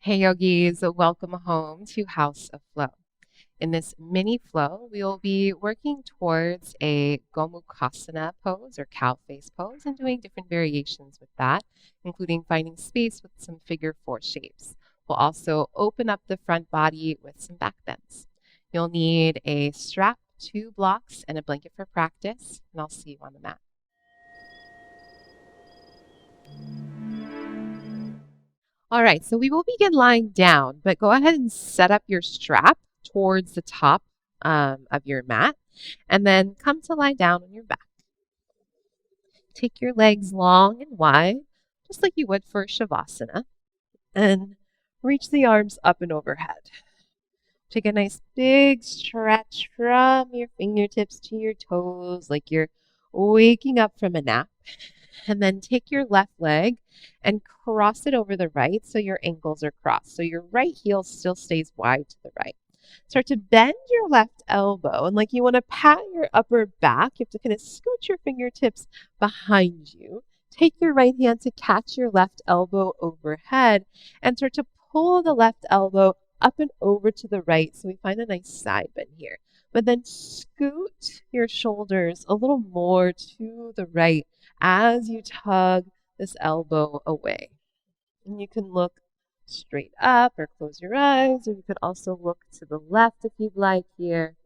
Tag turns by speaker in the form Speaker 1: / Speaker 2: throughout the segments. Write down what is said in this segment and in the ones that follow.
Speaker 1: Hey yogis, welcome home to House of Flow. In this mini flow, we will be working towards a Gomukhasana pose or cow face pose and doing different variations with that, including finding space with some figure four shapes. We'll also open up the front body with some back bends. You'll need a strap, 2 blocks, and a blanket for practice, and I'll see you on the mat. All right, so we will begin lying down, but go ahead and set up your strap towards the top of your mat, and then come to lie down on your back. Take your legs long and wide, just like you would for Shavasana, and reach the arms up and overhead. Take a nice big stretch from your fingertips to your toes, like you're waking up from a nap. And then take your left leg and cross it over the right so your ankles are crossed. So your right heel still stays wide to the right. Start to bend your left elbow, and like you want to pat your upper back, you have to kind of scoot your fingertips behind you. Take your right hand to catch your left elbow overhead and start to pull the left elbow up and over to the right so we find a nice side bend here. But then scoot your shoulders a little more to the right as you tug this elbow away. And you can look straight up or close your eyes, or you could also look to the left if you'd like here.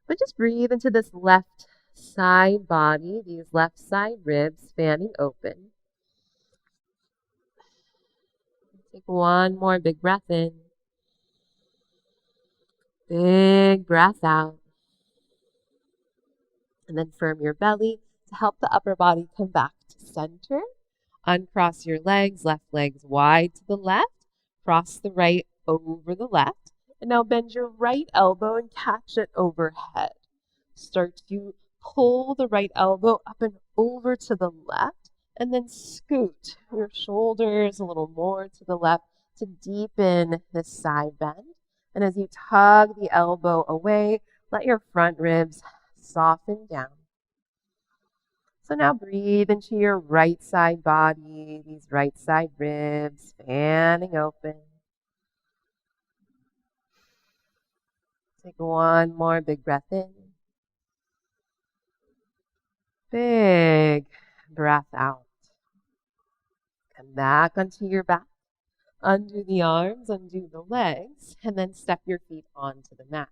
Speaker 1: But just breathe into this left side body, these left side ribs fanning open. Take one more big breath in. Big breath out. And then firm your belly to help the upper body come back to center. Uncross your legs, left legs wide to the left. Cross the right over the left. And now bend your right elbow and catch it overhead. Start to pull the right elbow up and over to the left. And then scoot your shoulders a little more to the left to deepen this side bend. And as you tug the elbow away, let your front ribs soften down. So now breathe into your right side body, these right side ribs fanning open. Take one more big breath in. Big breath out. Come back onto your back. Undo the arms, undo the legs, and then step your feet onto the mat.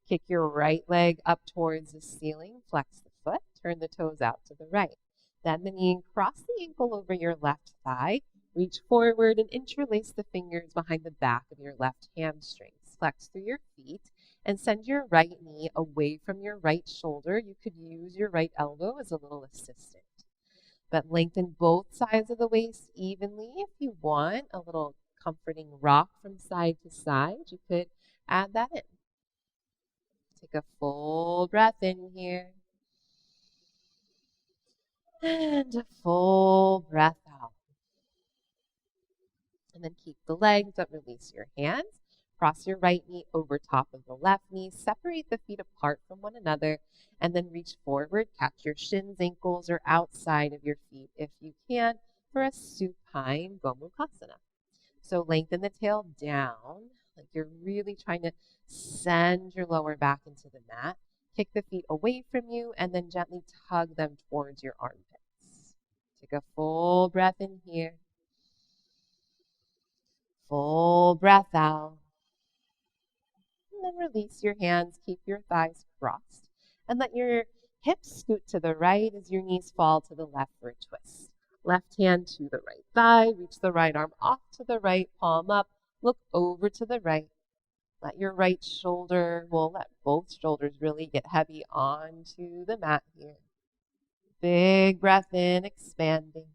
Speaker 1: Kick your right leg up towards the ceiling, flex the foot, turn the toes out to the right. Bend the knee and cross the ankle over your left thigh. Reach forward and interlace the fingers behind the back of your left hamstrings. Flex through your feet and send your right knee away from your right shoulder. You could use your right elbow as a little assistant. But lengthen both sides of the waist evenly. If you want a little comforting rock from side to side, you could add that in. Take a full breath in here. And a full breath out. And then keep the legs up, release your hands. Cross your right knee over top of the left knee. Separate the feet apart from one another. And then reach forward. Catch your shins, ankles, or outside of your feet if you can for a supine Gomukhasana. So lengthen the tail down, like you're really trying to send your lower back into the mat. Kick the feet away from you and then gently tug them towards your armpits. Take a full breath in here. Full breath out. And then release your hands. Keep your thighs crossed. And let your hips scoot to the right as your knees fall to the left for a twist. Left hand to the right thigh. Reach the right arm off to the right, palm up. Look over to the right. Let your right shoulder, let both shoulders really get heavy onto the mat here. Big breath in, expanding.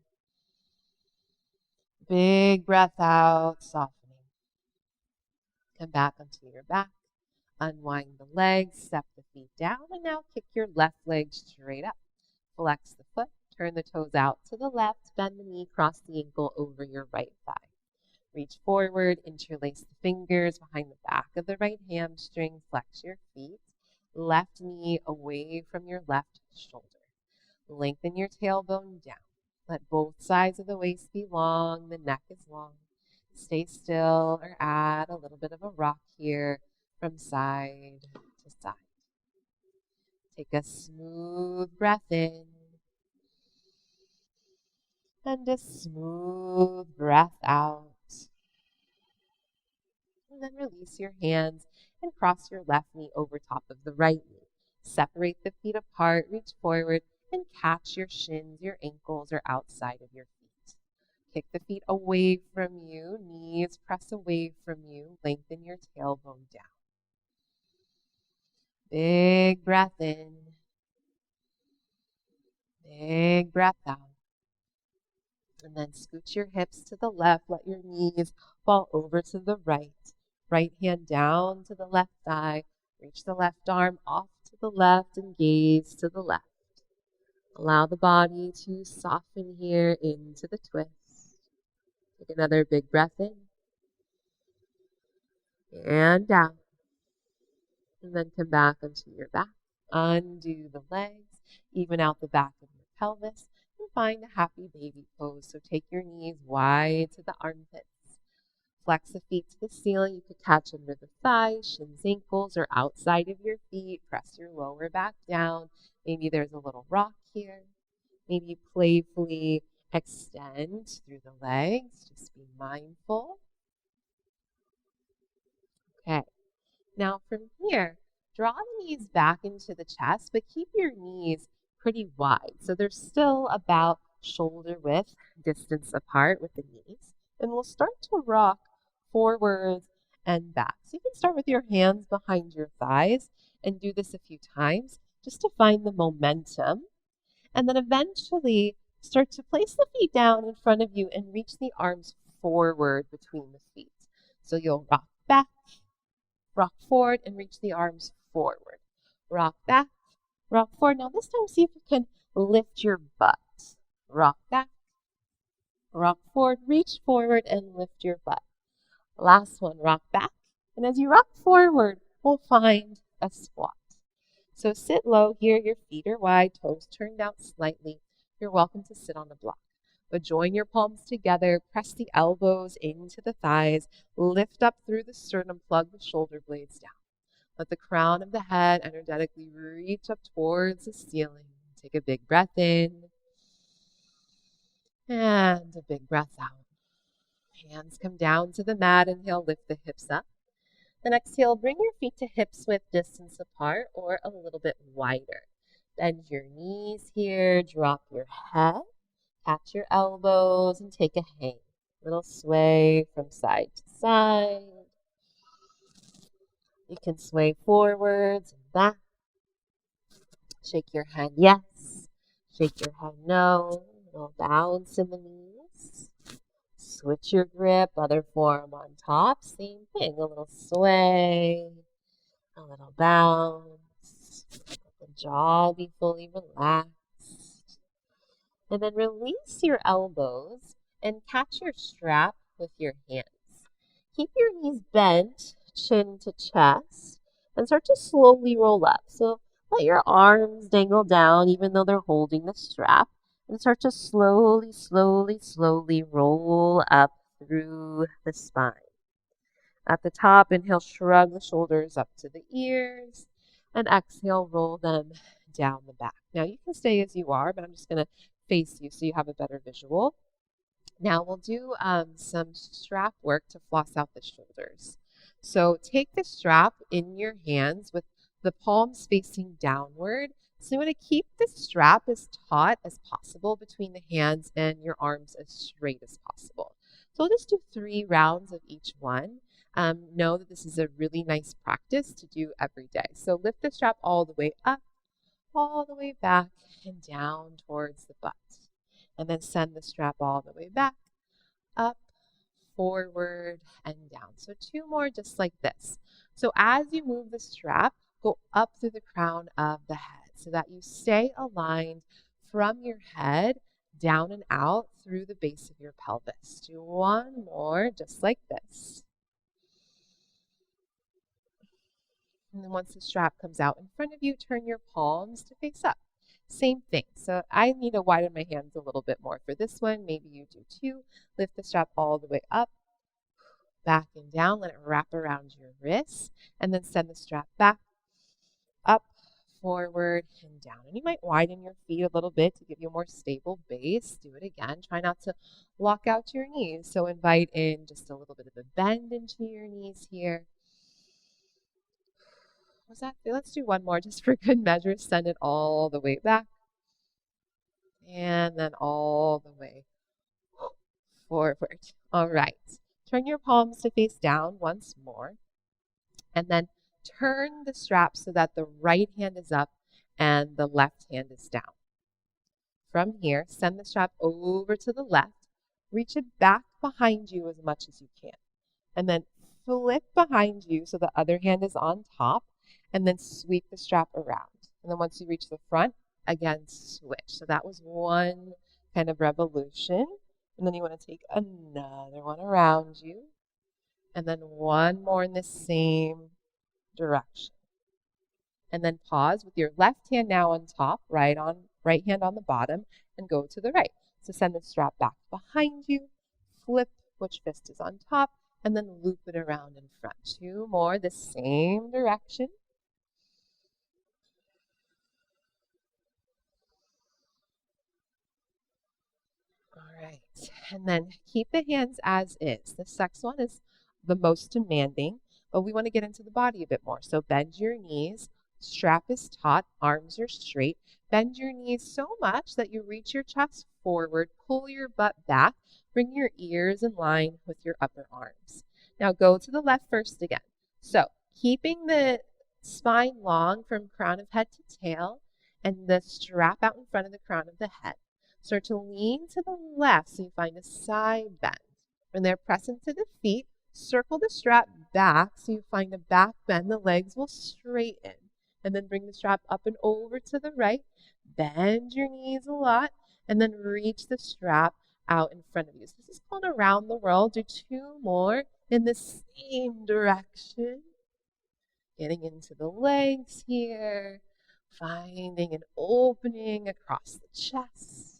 Speaker 1: Big breath out, softening. Come back onto your back. Unwind the legs, step the feet down, and now kick your left leg straight up. Flex the foot, turn the toes out to the left, bend the knee, cross the ankle over your right thigh. Reach forward, interlace the fingers behind the back of the right hamstring, flex your feet, left knee away from your left shoulder. Lengthen your tailbone down. Let both sides of the waist be long, the neck is long. Stay still or add a little bit of a rock here from side to side. Take a smooth breath in and a smooth breath out. And then release your hands and cross your left knee over top of the right knee. Separate the feet apart, reach forward, and catch your shins, your ankles, or outside of your feet. Kick the feet away from you, knees press away from you, lengthen your tailbone down. Big breath in, big breath out. And then scoot your hips to the left, let your knees fall over to the right. Right hand down to the left thigh, reach the left arm off to the left and gaze to the left. Allow the body to soften here into the twist. Take another big breath in and down. And then come back onto your back. Undo the legs, even out the back of your pelvis, and find a happy baby pose. So take your knees wide to the armpits. Flex the feet to the ceiling. You could catch under the thighs, shins, ankles, or outside of your feet. Press your lower back down. Maybe there's a little rock here. Maybe playfully extend through the legs. Just be mindful. Okay. Now from here, draw the knees back into the chest, but keep your knees pretty wide. So they're still about shoulder width distance apart with the knees. And we'll start to rock forwards and back. So you can start with your hands behind your thighs and do this a few times just to find the momentum. And then eventually start to place the feet down in front of you and reach the arms forward between the feet. So you'll rock back, rock forward, and reach the arms forward. Rock back, rock forward. Now this time see if you can lift your butt. Rock back, rock forward, reach forward, and lift your butt. Last one, rock back. And as you rock forward, we'll find a squat. So sit low here, your feet are wide, toes turned out slightly. You're welcome to sit on the block. But join your palms together, press the elbows into the thighs, lift up through the sternum, plug the shoulder blades down. Let the crown of the head energetically reach up towards the ceiling. Take a big breath in and a big breath out. Hands come down to the mat. Inhale, lift the hips up. Then exhale, bring your feet to hips width distance apart or a little bit wider. Bend your knees here, drop your head, catch your elbows, and take a hang. Little sway from side to side. You can sway forwards and back. Shake your head yes, shake your head no. Little bounce in the knees. Switch your grip, other forearm on top. Same thing, a little sway, a little bounce. Let the jaw be fully relaxed. And then release your elbows and catch your strap with your hands. Keep your knees bent, chin to chest, and start to slowly roll up. So let your arms dangle down even though they're holding the strap. And start to slowly, slowly, slowly roll up through the spine. At the top, inhale, shrug the shoulders up to the ears. And exhale, roll them down the back. Now you can stay as you are, but I'm just going to face you so you have a better visual. Now we'll do some strap work to floss out the shoulders. So take the strap in your hands with the palms facing downward. So you want to keep the strap as taut as possible between the hands and your arms as straight as possible. So we'll just do 3 rounds of each one. Know that this is a really nice practice to do every day. So lift the strap all the way up, all the way back, and down towards the butt. And then send the strap all the way back, up, forward, and down. So 2 more just like this. So as you move the strap, go up through the crown of the head so that you stay aligned from your head down and out through the base of your pelvis. Do 1 more just like this. And then once the strap comes out in front of you, turn your palms to face up. Same thing. So I need to widen my hands a little bit more for this one. Maybe you do too. Lift the strap all the way up, back and down. Let it wrap around your wrists, and then send the strap back, up, forward, and down. And you might widen your feet a little bit to give you a more stable base. Do it again. Try not to lock out your knees. So invite in just a little bit of a bend into your knees here. What's that? Let's do one more just for good measure. Send it all the way back. And then all the way forward. All right. Turn your palms to face down once more. And then turn the strap so that the right hand is up and the left hand is down. From here, send the strap over to the left. Reach it back behind you as much as you can. And then flip behind you so the other hand is on top. And then sweep the strap around. And then once you reach the front, again, switch. So that was one kind of revolution. And then you want to take another one around you. And then one more in the same direction. And then pause with your left hand now on top, right hand on the bottom, and go to the right. So send the strap back behind you, flip which fist is on top, and then loop it around in front. Two more, the same direction. All right, and then keep the hands as is. This next one is the most demanding, but we want to get into the body a bit more. So bend your knees, strap is taut, arms are straight. Bend your knees so much that you reach your chest forward, pull your butt back, bring your ears in line with your upper arms. Now go to the left first again. So keeping the spine long from crown of head to tail and the strap out in front of the crown of the head. Start to lean to the left so you find a side bend. From there, press into the feet. Circle the strap back so you find a back bend. The legs will straighten. And then bring the strap up and over to the right. Bend your knees a lot. And then reach the strap out in front of you. So this is called around the world. Do two more in the same direction. Getting into the legs here. Finding an opening across the chest.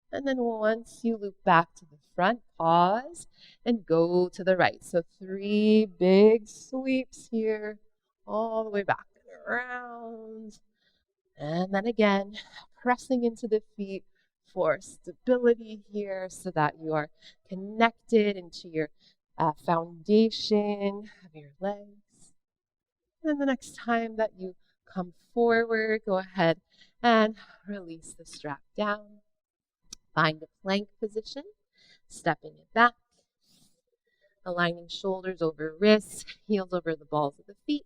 Speaker 1: And then once you loop back to the front, pause and go to the right. So 3 big sweeps here, all the way back and around. And then again, pressing into the feet for stability here so that you are connected into your foundation of your legs. And then the next time that you come forward, go ahead and release the strap down. Find a plank position, stepping it back, aligning shoulders over wrists, heels over the balls of the feet,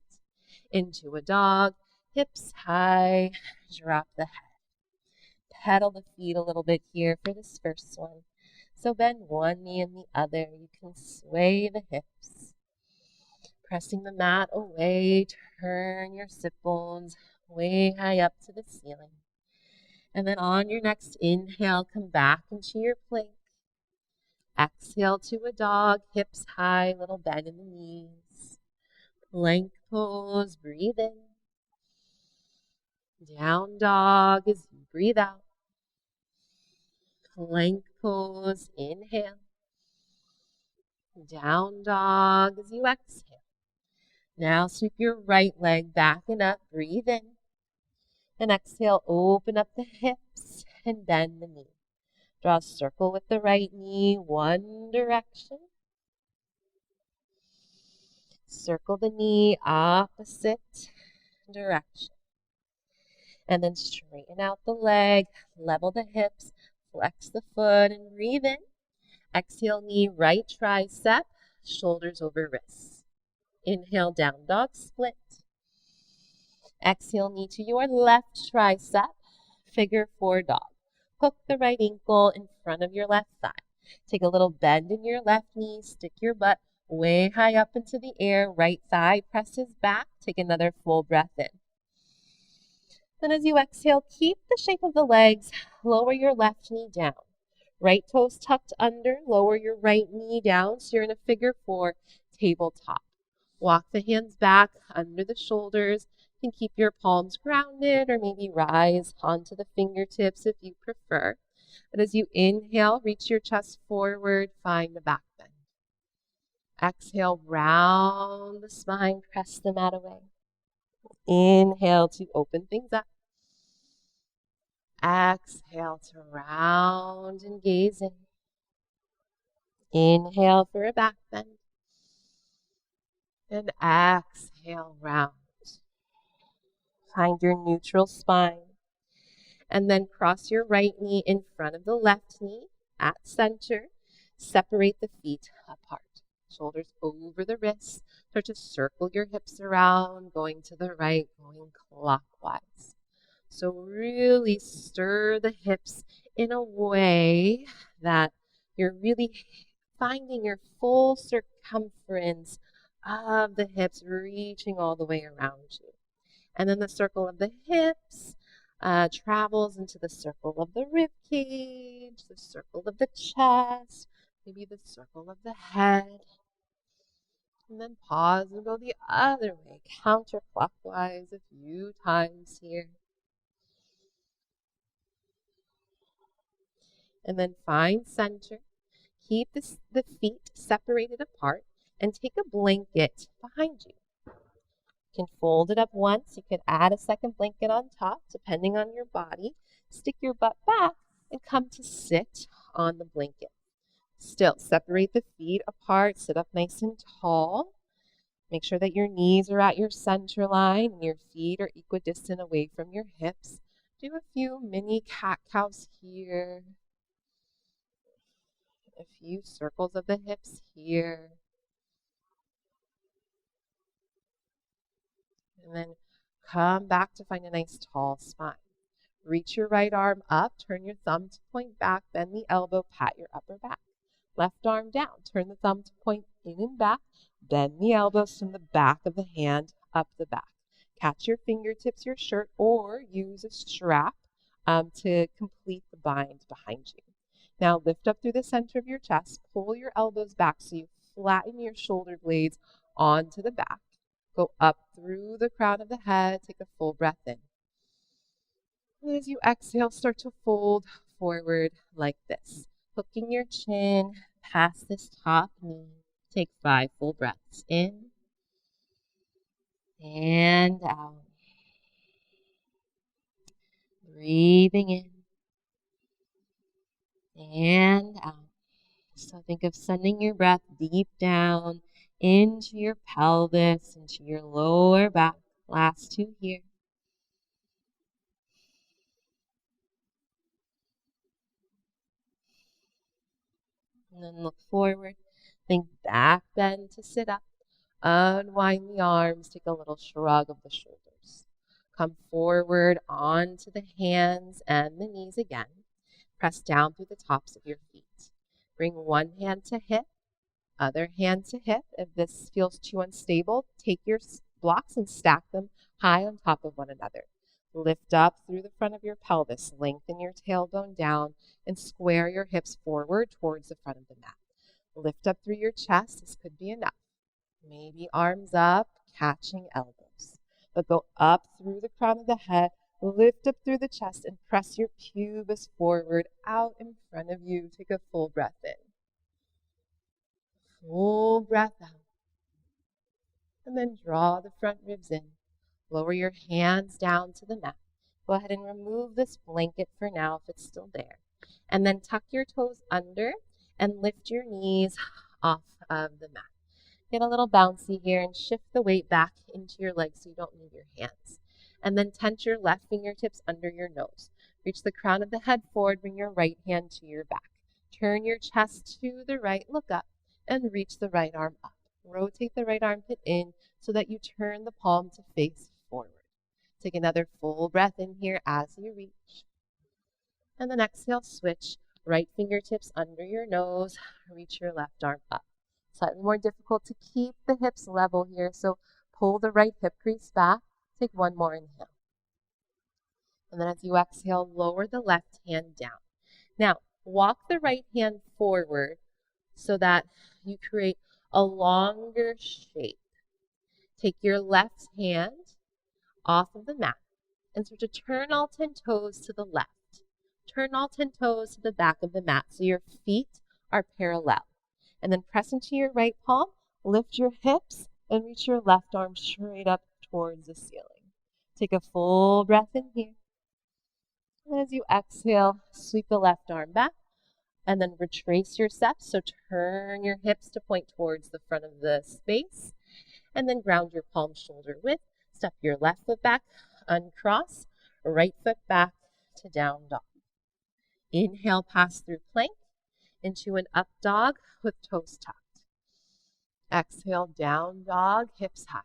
Speaker 1: into a dog, hips high, drop the head. Pedal the feet a little bit here for this first one. So bend one knee and the other. You can sway the hips. Pressing the mat away, turn your sit bones way high up to the ceiling. And then on your next inhale, come back into your plank. Exhale to a dog, hips high, little bend in the knees. Plank pose, breathe in. Down dog as you breathe out. Plank pose, inhale. Down dog as you exhale. Now sweep your right leg back and up, breathe in. And exhale, open up the hips and bend the knee. Draw a circle with the right knee, one direction. Circle the knee, opposite direction. And then straighten out the leg, level the hips, flex the foot, and breathe in. Exhale, knee, right tricep, shoulders over wrists. Inhale, down dog, split. Exhale, knee to your left tricep, figure 4 dog. Hook the right ankle in front of your left thigh. Take a little bend in your left knee, stick your butt way high up into the air. Right thigh presses back. Take another full breath in. Then as you exhale, keep the shape of the legs. Lower your left knee down. Right toes tucked under. Lower your right knee down so you're in a figure 4 tabletop. Walk the hands back under the shoulders. You can keep your palms grounded or maybe rise onto the fingertips if you prefer. But as you inhale, reach your chest forward, find the back bend. Exhale, round the spine, press the mat away. Inhale to open things up. Exhale to round and gaze in. Inhale for a back bend. And exhale, round. Find your neutral spine. And then cross your right knee in front of the left knee at center. Separate the feet apart. Shoulders over the wrists. Start to circle your hips around, going to the right, going clockwise. So really stir the hips in a way that you're really finding your full circumference of the hips reaching all the way around you. And then the circle of the hips travels into the circle of the rib cage, the circle of the chest, maybe the circle of the head. And then pause and go the other way, counterclockwise a few times here. And then find center. Keep the feet separated apart and take a blanket behind you. You can fold it up once. You could add a second blanket on top, depending on your body. Stick your butt back and come to sit on the blanket. Still, separate the feet apart. Sit up nice and tall. Make sure that your knees are at your center line and your feet are equidistant away from your hips. Do a few mini cat-cows here. A few circles of the hips here. And then come back to find a nice tall spine. Reach your right arm up, turn your thumb to point back, bend the elbow, pat your upper back. Left arm down, turn the thumb to point in and back, bend the elbows from the back of the hand up the back. Catch your fingertips, your shirt, or use a strap to complete the bind behind you. Now lift up through the center of your chest, pull your elbows back so you flatten your shoulder blades onto the back. Go up through the crown of the head, take a full breath in. And as you exhale, start to fold forward like this. Hooking your chin past this top knee. Take 5 full breaths in and out. Breathing in and out. So think of sending your breath deep down into your pelvis, into your lower back. Last 2 here. And then look forward. Think back bend to sit up. Unwind the arms. Take a little shrug of the shoulders. Come forward onto the hands and the knees again. Press down through the tops of your feet. Bring one hand to hip, other hand to hip. If this feels too unstable, take your blocks and stack them high on top of one another. Lift up through the front of your pelvis. Lengthen your tailbone down and square your hips forward towards the front of the mat. Lift up through your chest. This could be enough. Maybe arms up, catching elbows. But go up through the crown of the head. Lift up through the chest and press your pubis forward out in front of you. Take a full breath in. Full breath out. And then draw the front ribs in. Lower your hands down to the mat. Go ahead and remove this blanket for now if it's still there. And then tuck your toes under and lift your knees off of the mat. Get a little bouncy here and shift the weight back into your legs so you don't move your hands. And then tense your left fingertips under your nose. Reach the crown of the head forward, bring your right hand to your back. Turn your chest to the right, look up, and reach the right arm up. Rotate the right armpit in so that you turn the palm to face forward. Take another full breath in here as you reach. And then exhale, switch. Right fingertips under your nose, reach your left arm up. Slightly more difficult to keep the hips level here, so pull the right hip crease back. Take one more inhale. And then as you exhale, lower the left hand down. Now, walk the right hand forward so that you create a longer shape. Take your left hand off of the mat and start to turn all 10 toes to the left. Turn all 10 toes to the back of the mat so your feet are parallel. And then press into your right palm, Lift your hips and reach your left arm straight up towards the ceiling. Take a full breath in here. And as you exhale, sweep the left arm back and then retrace your steps. So turn your hips to point towards the front of the space and then ground your palm shoulder width. Step your left foot back, uncross, right foot back to down dog. Inhale, pass through plank into an up dog with toes tucked. Exhale, down dog, hips high.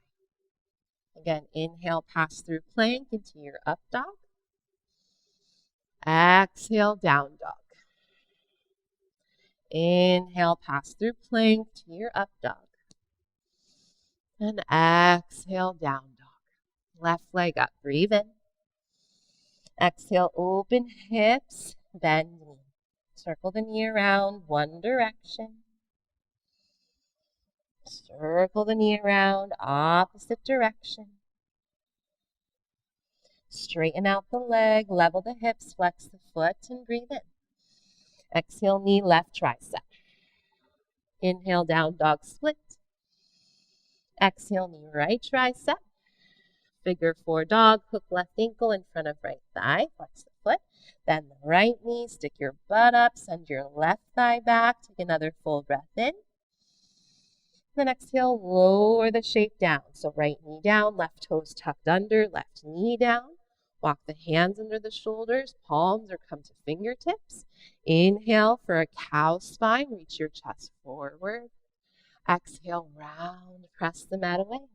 Speaker 1: Again, inhale, pass through plank into your up dog. Exhale, down dog. Inhale, pass through plank to your up dog. And exhale, down dog. Left leg up, breathe in. Exhale, open hips, bend knee. Circle the knee around one direction. Circle the knee around opposite direction. Straighten out the leg, level the hips, flex the foot, and breathe in. Exhale, knee left tricep. Inhale, down dog split. Exhale, knee right tricep. Figure four dog, hook left ankle in front of right thigh, flex the foot. Bend the right knee, stick your butt up, send your left thigh back. Take another full breath in. Then exhale, lower the shape down. So right knee down, left toes tucked under, left knee down. Walk the hands under the shoulders, palms or come to fingertips. Inhale for a cow spine, reach your chest forward. Exhale, round, press the mat away.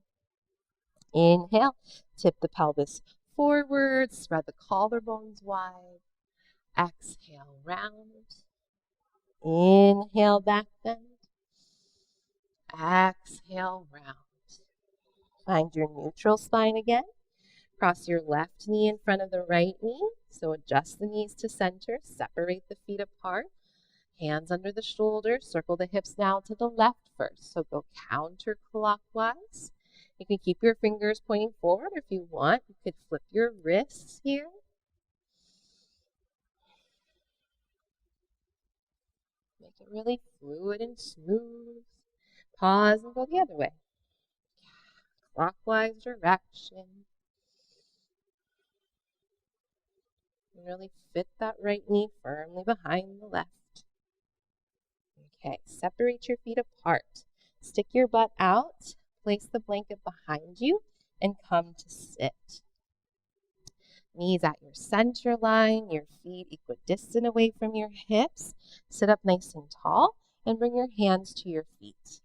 Speaker 1: Inhale, tip the pelvis forward, spread the collarbones wide. Exhale, round. Inhale, back bend. Exhale, round. Find your neutral spine again. Cross your left knee in front of the right knee. So adjust the knees to center. Separate the feet apart. Hands under the shoulders. Circle the hips now to the left first. So go counterclockwise. You can keep your fingers pointing forward if you want. You could flip your wrists here. Make it really fluid and smooth. Pause and go the other way. Clockwise direction. Really fit that right knee firmly behind the left. Okay, separate your feet apart. Stick your butt out. Place the blanket behind you and come to sit. Knees at your center line, your feet equidistant away from your hips. Sit up nice and tall and bring your hands to your feet.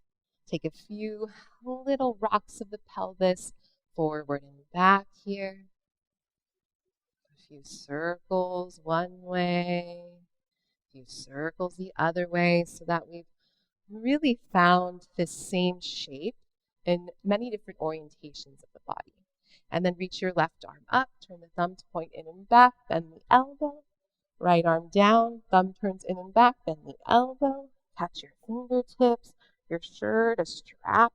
Speaker 1: Take a few little rocks of the pelvis forward and back here. A few circles one way, a few circles the other way, so that we've really found this same shape in many different orientations of the body. And then reach your left arm up, turn the thumb to point in and back, bend the elbow. Right arm down, thumb turns in and back, bend the elbow. Catch your fingertips, your shirt, a strap.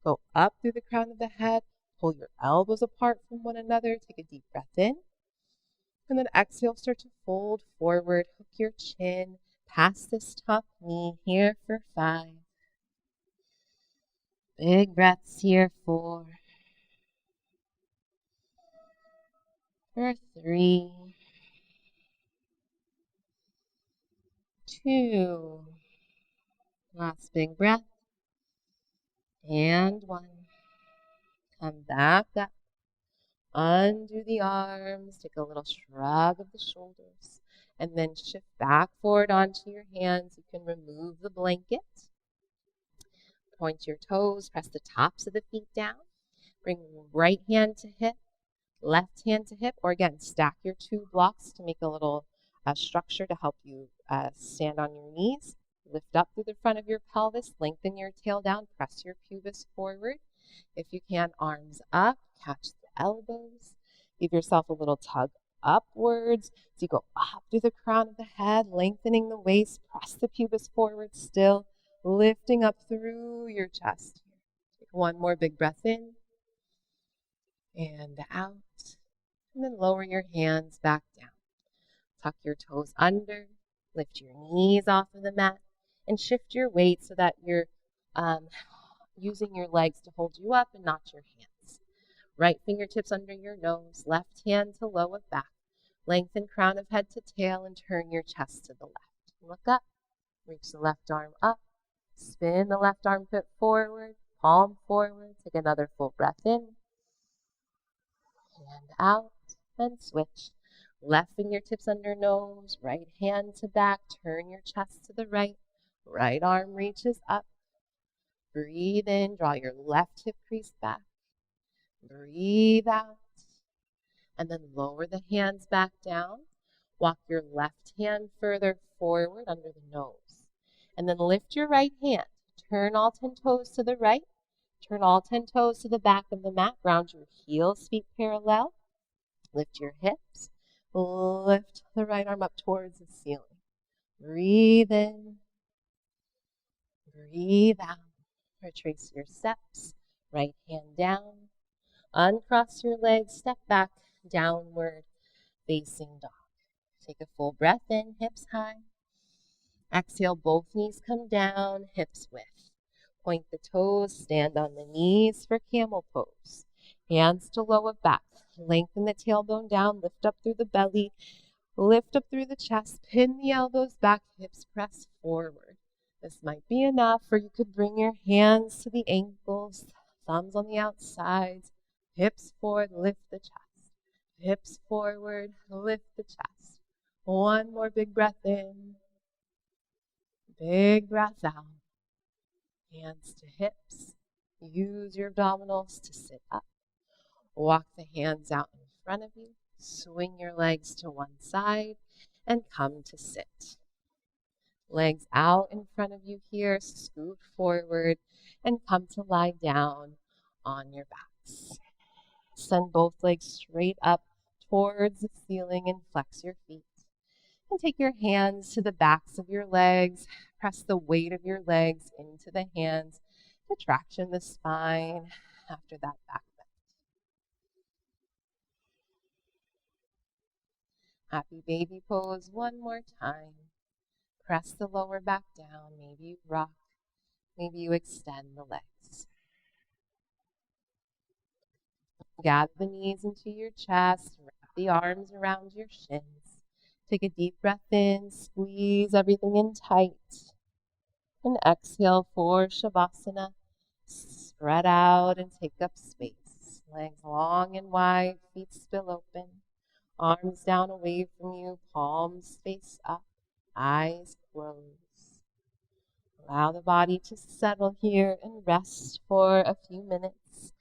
Speaker 1: Go up through the crown of the head. Pull your elbows apart from one another. Take a deep breath in. And then exhale, start to fold forward. Hook your chin past this top knee here for 5. Big breaths here for 3, 2. Last big breath. And 1. Come back up. Undo the arms. Take a little shrug of the shoulders. And then shift back forward onto your hands. You can remove the blanket. Point your toes. Press the tops of the feet down. Bring right hand to hip. Left hand to hip. Or again, stack your 2 blocks to make a little structure to help you stand on your knees. Lift up through the front of your pelvis. Lengthen your tail down. Press your pubis forward. If you can, arms up. Catch the elbows. Give yourself a little tug upwards. So you go up through the crown of the head, lengthening the waist. Press the pubis forward still. Lifting up through your chest. Take one more big breath in. And out. And then lower your hands back down. Tuck your toes under. Lift your knees off of the mat. And shift your weight so that you're using your legs to hold you up and not your hands. Right fingertips under your nose, left hand to lower back. Lengthen crown of head to tail and turn your chest to the left. Look up, reach the left arm up, spin the left armpit forward, palm forward. Take another full breath in, hand out, and switch. Left fingertips under nose, right hand to back, turn your chest to the right. Right arm reaches up. Breathe in, draw your left hip crease back. Breathe out. And then lower the hands back down. Walk your left hand further forward under the nose. And then lift your right hand. Turn all 10 toes to the right. Turn all 10 toes to the back of the mat. Ground your heels, feet parallel. Lift your hips. Lift the right arm up towards the ceiling. Breathe in. Breathe out. Retrace your steps. Right hand down. Uncross your legs. Step back. Downward facing dog. Take a full breath in. Hips high. Exhale. Both knees come down. Hips width. Point the toes. Stand on the knees for camel pose. Hands to lower back. Lengthen the tailbone down. Lift up through the belly. Lift up through the chest. Pin the elbows back. Hips press forward. This might be enough, or you could bring your hands to the ankles, thumbs on the outsides, hips forward, lift the chest. Hips forward, lift the chest. One more big breath in. Big breath out. Hands to hips. Use your abdominals to sit up. Walk the hands out in front of you. Swing your legs to one side and come to sit. Legs out in front of you here, scoot forward and come to lie down on your backs. Send both legs straight up towards the ceiling and flex your feet. And take your hands to the backs of your legs. Press the weight of your legs into the hands to traction the spine after that back bend. Happy baby pose one more time. Press the lower back down. Maybe you rock. Maybe you extend the legs. Gather the knees into your chest. Wrap the arms around your shins. Take a deep breath in. Squeeze everything in tight. And exhale for Shavasana. Spread out and take up space. Legs long and wide. Feet spill open. Arms down away from you. Palms face up. Eyes closed. Allow the body to settle here and rest for a few minutes.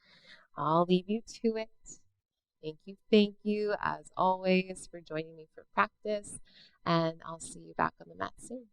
Speaker 1: I'll leave you to it. Thank you, as always, for joining me for practice, and I'll see you back on the mat soon.